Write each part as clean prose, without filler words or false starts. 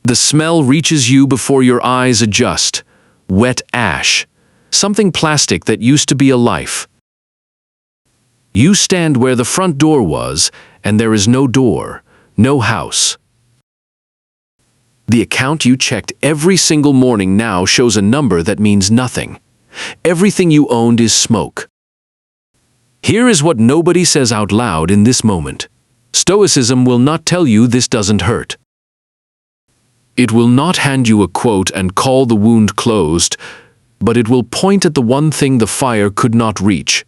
The smell reaches you before your eyes adjust. Wet ash. Something plastic that used to be a life. You stand where the front door was, and there is no door, no house. The account you checked every single morning now shows a number that means nothing. Everything you owned is smoke. Here is what nobody says out loud in this moment. Stoicism will not tell you this doesn't hurt. It will not hand you a quote and call the wound closed, but it will point at the one thing the fire could not reach.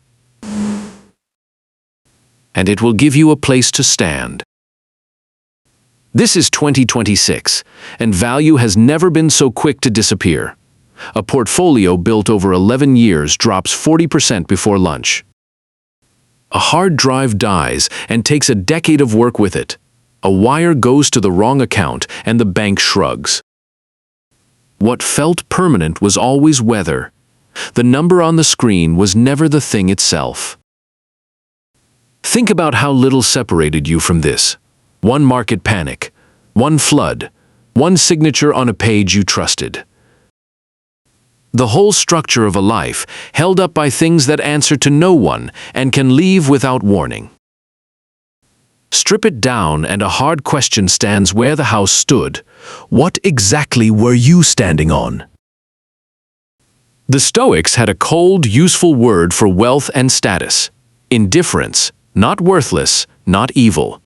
And it will give you a place to stand. This is 2026, and value has never been so quick to disappear. A portfolio built over 11 years drops 40% before lunch. A hard drive dies and takes a decade of work with it. A wire goes to the wrong account and the bank shrugs. What felt permanent was always weather. The number on the screen was never the thing itself. Think about how little separated you from this. One market panic, one flood, one signature on a page you trusted. The whole structure of a life held up by things that answer to no one and can leave without warning. Strip it down and a hard question stands where the house stood. What exactly were you standing on? The Stoics had a cold, useful word for wealth and status. Indifferents, not worthless, not evil.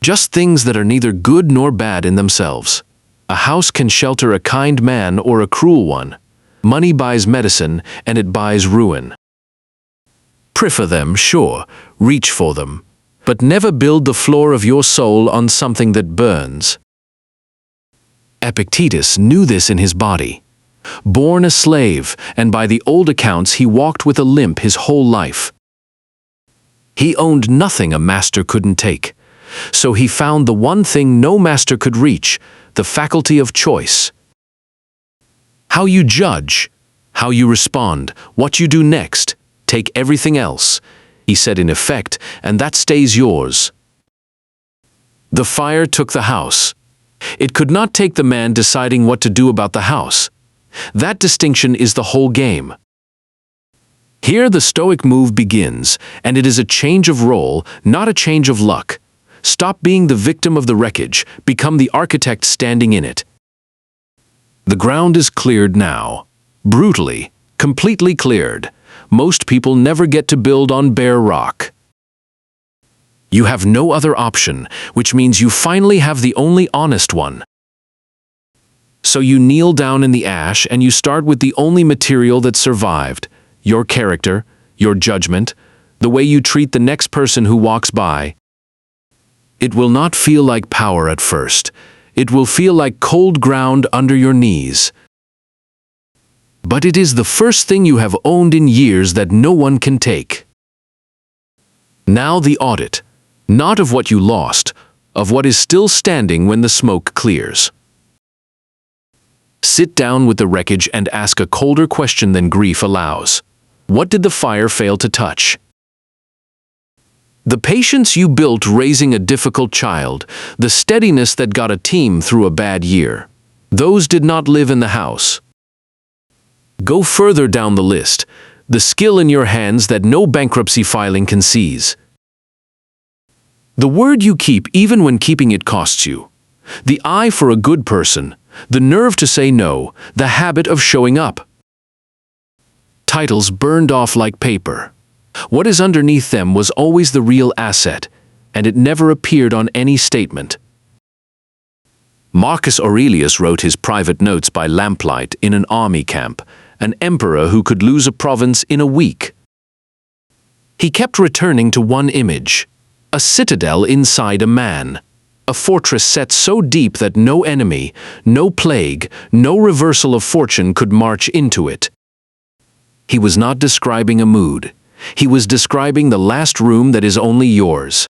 Just things that are neither good nor bad in themselves. A house can shelter a kind man or a cruel one. Money buys medicine, and it buys ruin. Prefer them, sure, reach for them, but never build the floor of your soul on something that burns. Epictetus knew this in his body. Born a slave, and by the old accounts he walked with a limp his whole life. He owned nothing a master couldn't take. So he found the one thing no master could reach, the faculty of choice. How you judge, how you respond, what you do next, take everything else, he said in effect, and that stays yours. The fire took the house. It could not take the man deciding what to do about the house. That distinction is the whole game. Here the Stoic move begins, and it is a change of role, not a change of luck. Stop being the victim of the wreckage, become the architect standing in it. The ground is cleared now. Brutally, completely cleared. Most people never get to build on bare rock. You have no other option, which means you finally have the only honest one. So you kneel down in the ash and you start with the only material that survived, your character, your judgment, the way you treat the next person who walks by. It will not feel like power at first. It will feel like cold ground under your knees. But it is the first thing you have owned in years that no one can take. Now the audit, not of what you lost, of what is still standing when the smoke clears. Sit down with the wreckage and ask a colder question than grief allows. What did the fire fail to touch? The patience you built raising a difficult child, the steadiness that got a team through a bad year, those did not live in the house. Go further down the list, the skill in your hands that no bankruptcy filing can seize. The word you keep even when keeping it costs you. The eye for a good person, the nerve to say no, the habit of showing up. Titles burned off like paper. What is underneath them was always the real asset, and it never appeared on any statement. Marcus Aurelius wrote his private notes by lamplight in an army camp, an emperor who could lose a province in a week. He kept returning to one image, a citadel inside a man, a fortress set so deep that no enemy, no plague, no reversal of fortune could march into it. He was not describing a mood. He was describing the last room that is only yours.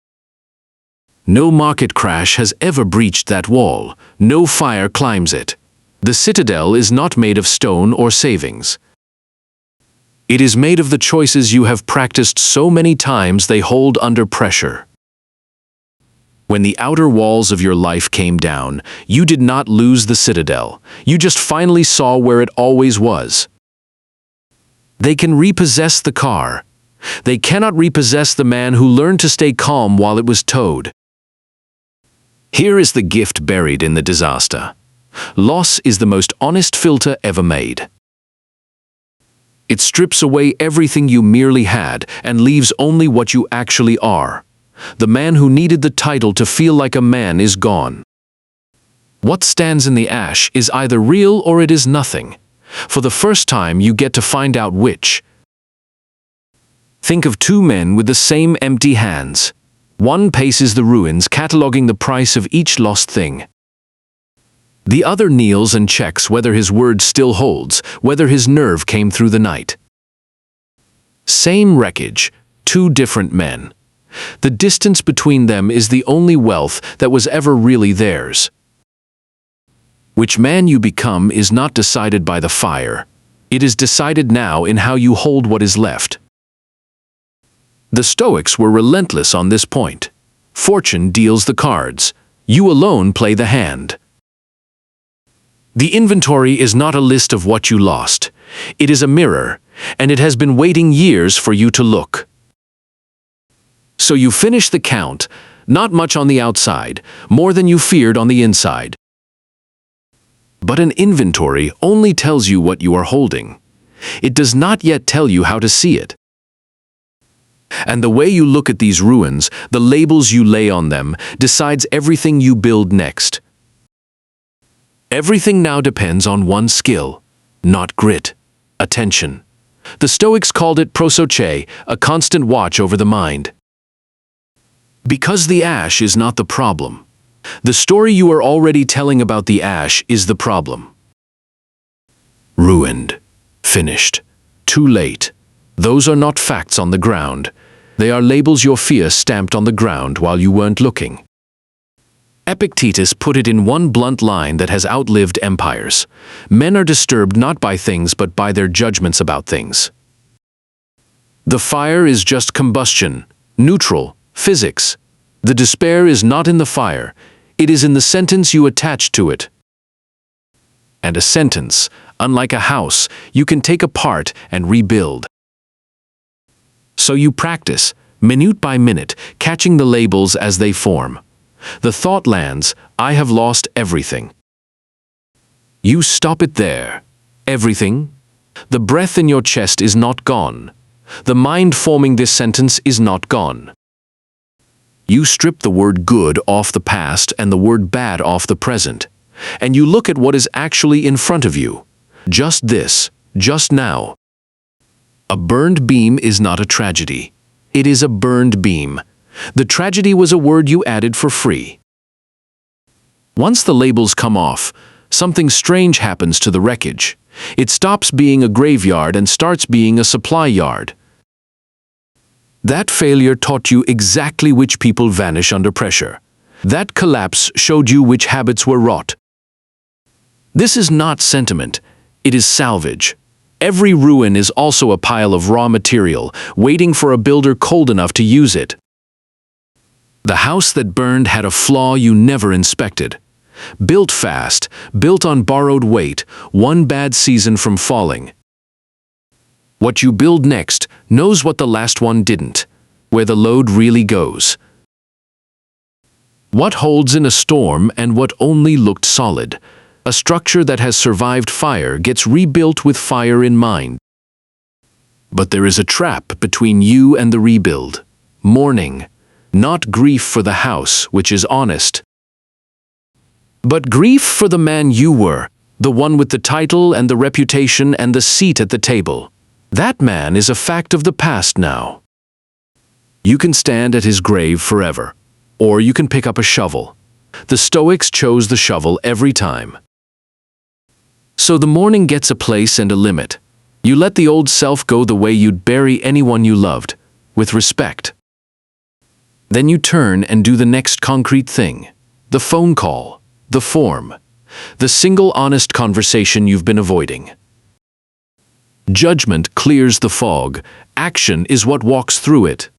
No market crash has ever breached that wall. No fire climbs it. The citadel is not made of stone or savings. It is made of the choices you have practiced so many times they hold under pressure. When the outer walls of your life came down, you did not lose the citadel. You just finally saw where it always was. They can repossess the car. They cannot repossess the man who learned to stay calm while it was towed. Here is the gift buried in the disaster. Loss is the most honest filter ever made. It strips away everything you merely had and leaves only what you actually are. The man who needed the title to feel like a man is gone. What stands in the ash is either real or it is nothing. For the first time, you get to find out which. Think of two men with the same empty hands. One paces the ruins, cataloging the price of each lost thing. The other kneels and checks whether his word still holds, whether his nerve came through the night. Same wreckage, two different men. The distance between them is the only wealth that was ever really theirs. Which man you become is not decided by the fire. It is decided now in how you hold what is left. The Stoics were relentless on this point. Fortune deals the cards. You alone play the hand. The inventory is not a list of what you lost. It is a mirror, and it has been waiting years for you to look. So you finish the count, not much on the outside, more than you feared on the inside. But an inventory only tells you what you are holding. It does not yet tell you how to see it. And the way you look at these ruins, the labels you lay on them, decides everything you build next. Everything now depends on one skill, not grit, attention. The Stoics called it prosoche, a constant watch over the mind. Because the ash is not the problem. The story you are already telling about the ash is the problem. Ruined. Finished. Too late. Those are not facts on the ground. They are labels your fear stamped on the ground while you weren't looking. Epictetus put it in one blunt line that has outlived empires. Men are disturbed not by things but by their judgments about things. The fire is just combustion, neutral, physics. The despair is not in the fire, it is in the sentence you attach to it. And a sentence, unlike a house, you can take apart and rebuild. So you practice, minute by minute, catching the labels as they form. The thought lands, I have lost everything. You stop it there. Everything? The breath in your chest is not gone. The mind forming this sentence is not gone. You strip the word good off the past and the word bad off the present, and you look at what is actually in front of you. Just this, just now. A burned beam is not a tragedy. It is a burned beam. The tragedy was a word you added for free. Once the labels come off, something strange happens to the wreckage. It stops being a graveyard and starts being a supply yard. That failure taught you exactly which people vanish under pressure. That collapse showed you which habits were rot. This is not sentiment, it is salvage. Every ruin is also a pile of raw material, waiting for a builder cold enough to use it. The house that burned had a flaw you never inspected. Built fast, built on borrowed weight, one bad season from falling. What you build next knows what the last one didn't, where the load really goes. What holds in a storm and what only looked solid. A structure that has survived fire gets rebuilt with fire in mind. But there is a trap between you and the rebuild. Mourning, not grief for the house, which is honest, but grief for the man you were, the one with the title and the reputation and the seat at the table. That man is a fact of the past now. You can stand at his grave forever, or you can pick up a shovel. The Stoics chose the shovel every time. So the mourning gets a place and a limit. You let the old self go the way you'd bury anyone you loved, with respect. Then you turn and do the next concrete thing, the phone call, the form, the single honest conversation you've been avoiding. Judgment clears the fog, action is what walks through it.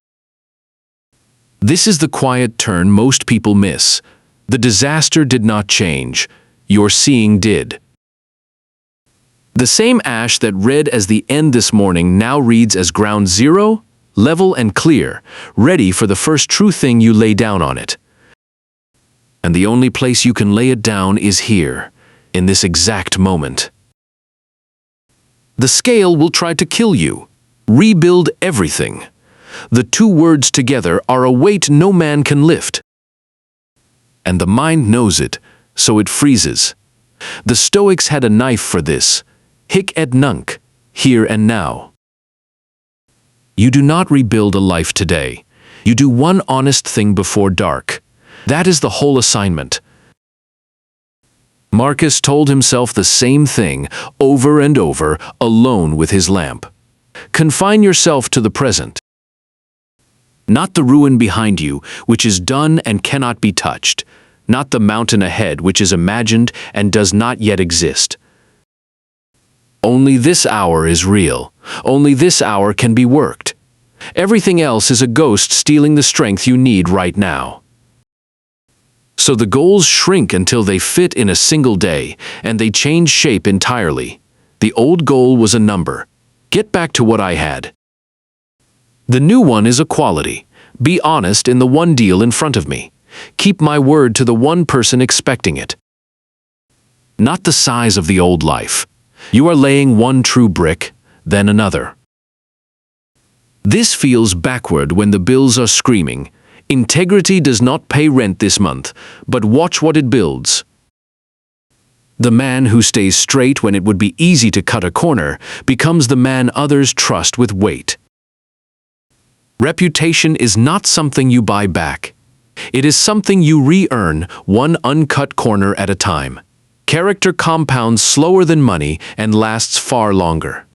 This is the quiet turn most people miss. The disaster did not change. Your seeing did. The same ash that read as the end this morning now reads as ground zero, level and clear, ready for the first true thing you lay down on it. And the only place you can lay it down is here, in this exact moment. The scale will try to kill you. Rebuild everything. The two words together are a weight no man can lift. And the mind knows it, so it freezes. The Stoics had a knife for this. Hic et nunc, here and now. You do not rebuild a life today. You do one honest thing before dark. That is the whole assignment. Marcus told himself the same thing over and over, alone with his lamp. Confine yourself to the present. Not the ruin behind you, which is done and cannot be touched. Not the mountain ahead, which is imagined and does not yet exist. Only this hour is real. Only this hour can be worked. Everything else is a ghost stealing the strength you need right now. So the goals shrink until they fit in a single day, and they change shape entirely. The old goal was a number. Get back to what I had. The new one is a quality. Be honest in the one deal in front of me. Keep my word to the one person expecting it. Not the size of the old life. You are laying one true brick, then another. This feels backward when the bills are screaming. Integrity does not pay rent this month, but watch what it builds. The man who stays straight when it would be easy to cut a corner becomes the man others trust with weight. Reputation is not something you buy back. It is something you re-earn, one uncut corner at a time. Character compounds slower than money and lasts far longer.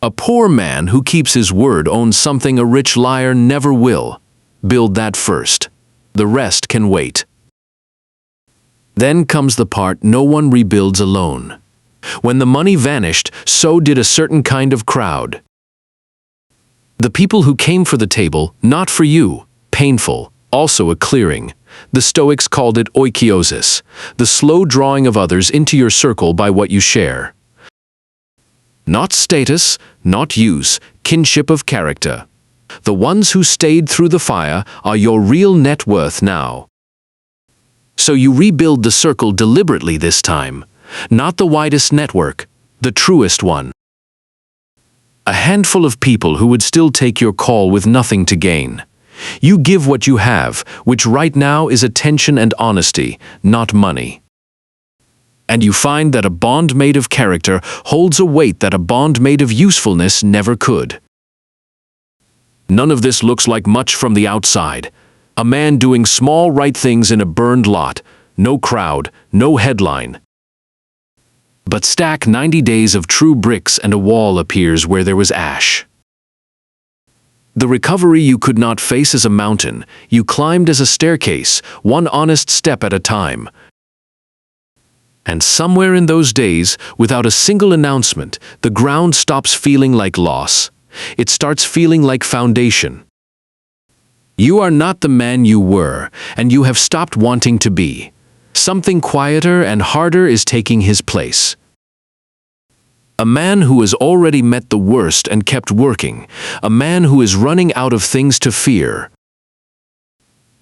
A poor man who keeps his word owns something a rich liar never will. Build that first. The rest can wait. Then comes the part no one rebuilds alone. When the money vanished, so did a certain kind of crowd. The people who came for the table, not for you, painful, also a clearing. The Stoics called it oikiosis, the slow drawing of others into your circle by what you share. Not status, not use, kinship of character. The ones who stayed through the fire are your real net worth now. So you rebuild the circle deliberately this time. Not the widest network, the truest one. A handful of people who would still take your call with nothing to gain. You give what you have, which right now is attention and honesty, not money. And you find that a bond made of character holds a weight that a bond made of usefulness never could. None of this looks like much from the outside. A man doing small right things in a burned lot, no crowd, no headline. But stack 90 days of true bricks and a wall appears where there was ash. The recovery you could not face as a mountain, you climbed as a staircase, one honest step at a time. And somewhere in those days, without a single announcement, the ground stops feeling like loss. It starts feeling like foundation. You are not the man you were, and you have stopped wanting to be. Something quieter and harder is taking his place. A man who has already met the worst and kept working. A man who is running out of things to fear.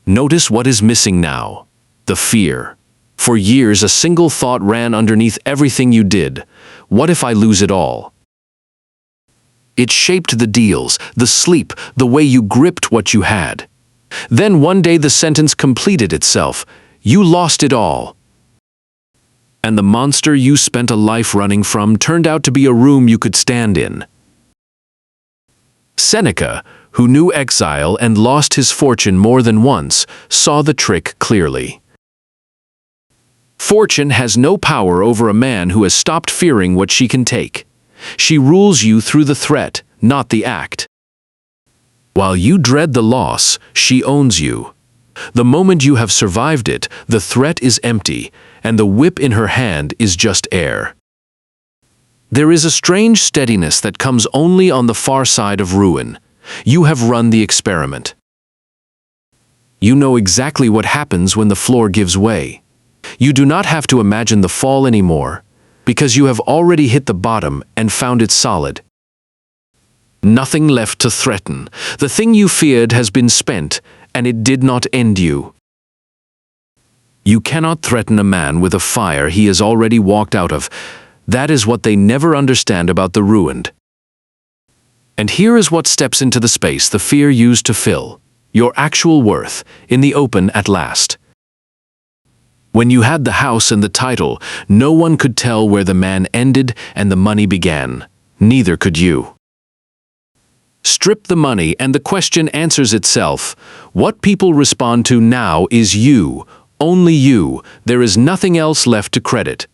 Notice what is missing now. The fear. For years, a single thought ran underneath everything you did. What if I lose it all? It shaped the deals, the sleep, the way you gripped what you had. Then one day the sentence completed itself. You lost it all. And the monster you spent a life running from turned out to be a room you could stand in. Seneca, who knew exile and lost his fortune more than once, saw the trick clearly. Fortune has no power over a man who has stopped fearing what she can take. She rules you through the threat, not the act. While you dread the loss, she owns you. The moment you have survived it, the threat is empty, and the whip in her hand is just air. There is a strange steadiness that comes only on the far side of ruin. You have run the experiment. You know exactly what happens when the floor gives way. You do not have to imagine the fall anymore, because you have already hit the bottom and found it solid. Nothing left to threaten. The thing you feared has been spent, and it did not end you. You cannot threaten a man with a fire he has already walked out of. That is what they never understand about the ruined. And here is what steps into the space the fear used to fill, your actual worth, in the open at last. When you had the house and the title, no one could tell where the man ended and the money began. Neither could you. Strip the money and the question answers itself. What people respond to now is you, only you. There is nothing else left to credit.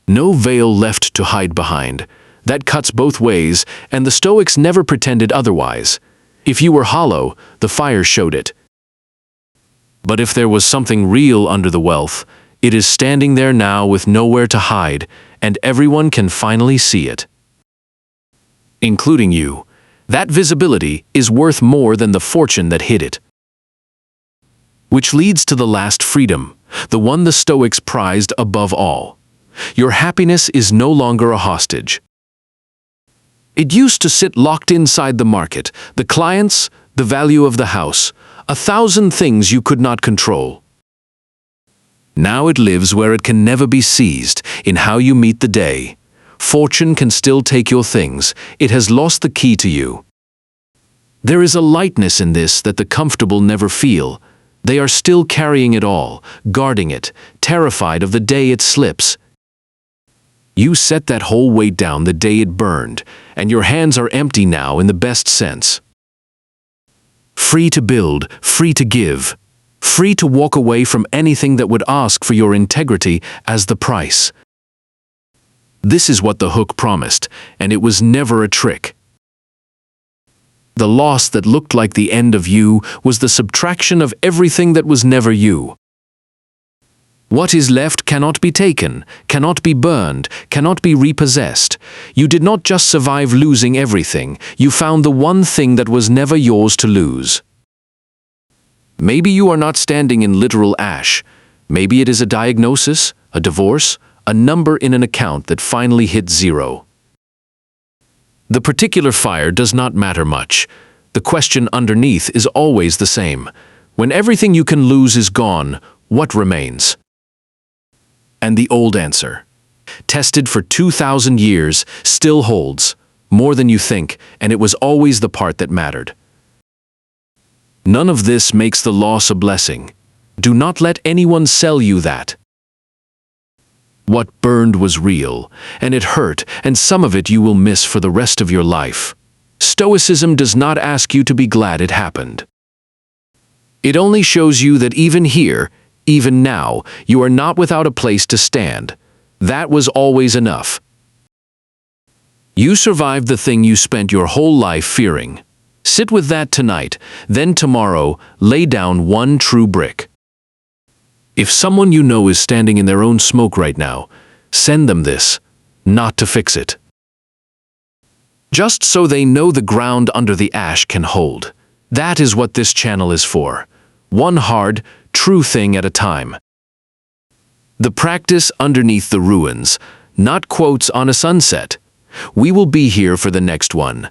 No veil left to hide behind. That cuts both ways, and the Stoics never pretended otherwise. If you were hollow, the fire showed it. But if there was something real under the wealth, it is standing there now with nowhere to hide, and everyone can finally see it. Including you. That visibility is worth more than the fortune that hid it. Which leads to the last freedom, the one the Stoics prized above all. Your happiness is no longer a hostage. It used to sit locked inside the market, the clients, the value of the house, 1,000 things you could not control. Now it lives where it can never be seized, in how you meet the day. Fortune can still take your things, it has lost the key to you. There is a lightness in this that the comfortable never feel. They are still carrying it all, guarding it, terrified of the day it slips. You set that whole weight down the day it burned, and your hands are empty now in the best sense. Free to build, free to give, free to walk away from anything that would ask for your integrity as the price. This is what the hook promised, and it was never a trick. The loss that looked like the end of you was the subtraction of everything that was never you. What is left cannot be taken, cannot be burned, cannot be repossessed. You did not just survive losing everything, you found the one thing that was never yours to lose. Maybe you are not standing in literal ash. Maybe it is a diagnosis, a divorce, a number in an account that finally hit zero. The particular fire does not matter much. The question underneath is always the same. When everything you can lose is gone, what remains? And the old answer, tested for 2,000 years, still holds, more than you think, and it was always the part that mattered. None of this makes the loss a blessing. Do not let anyone sell you that. What burned was real, and it hurt, and some of it you will miss for the rest of your life. Stoicism does not ask you to be glad it happened. It only shows you that even here, even now, you are not without a place to stand. That was always enough. You survived the thing you spent your whole life fearing. Sit with that tonight, then tomorrow, lay down one true brick. If someone you know is standing in their own smoke right now, send them this, not to fix it. Just so they know the ground under the ash can hold. That is what this channel is for. One hard, true thing at a time. The practice underneath the ruins, not quotes on a sunset. We will be here for the next one.